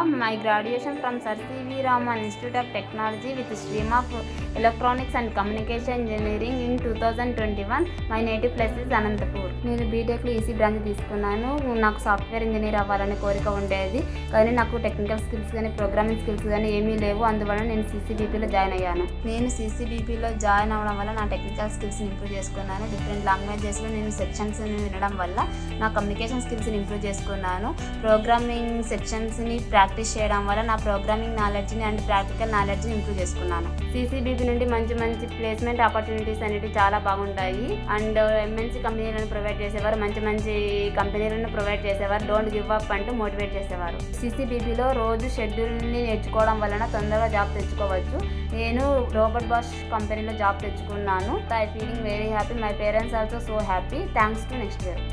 My graduation from Sir C.V. Raman Institute of Technology with stream of Electronics and Communication Engineering in 2021. My native place is Anantapur. నేను బీటెక్లో EC branch తీసుకున్నాను. నాకు software engineer అవ్వాలనే కోరిక ఉండేది, కానీ నాకు టెక్నికల్ స్కిల్స్ కానీ ప్రోగ్రామింగ్ స్కిల్స్ కానీ ఏమీ లేవు. అందువల్ల నేను సీసీబీపీలో జాయిన్ అయ్యాను. నేను సీసీబీపీలో జాయిన్ అవ్వడం వల్ల నా టెక్నికల్ స్కిల్స్ని ఇంప్రూవ్ చేసుకున్నాను. డిఫరెంట్ లాంగ్వేజెస్లో నేను సెక్షన్స్ని వినడం వల్ల నా కమ్యూనికేషన్ స్కిల్స్ని ఇంప్రూవ్ చేసుకున్నాను. ప్రోగ్రామింగ్ సెక్షన్స్ని ప్రాక్టీస్ చేయడం వల్ల నా ప్రోగ్రామింగ్ నాలెడ్జ్ని అండ్ ప్రాక్టికల్ నాలెడ్జ్ని ఇంప్రూవ్ చేసుకున్నాను. సీసీబీపీ నుండి మంచి మంచి ప్లేస్మెంట్ ఆపర్చునిటీస్ అనేవి చాలా బాగుంటాయి. అండ్ ఎంఎన్సీ కంపెనీలను ప్రొవైడ్ చేసేవారు, మంచి మంచి కంపెనీలను ప్రొవైడ్ చేసేవారు. డోంట్ గివ్ అప్ అంటూ మోటివేట్ చేసేవారు. సీసీబీపీలో రోజు షెడ్యూల్ని నేర్చుకోవడం వలన తొందరగా జాబ్ తెచ్చుకోవచ్చు. నేను రోబోట్ బాష్ కంపెనీలో జాబ్ తెచ్చుకున్నాను. I feeling very happy. My parents also so happy. Thanks to next year.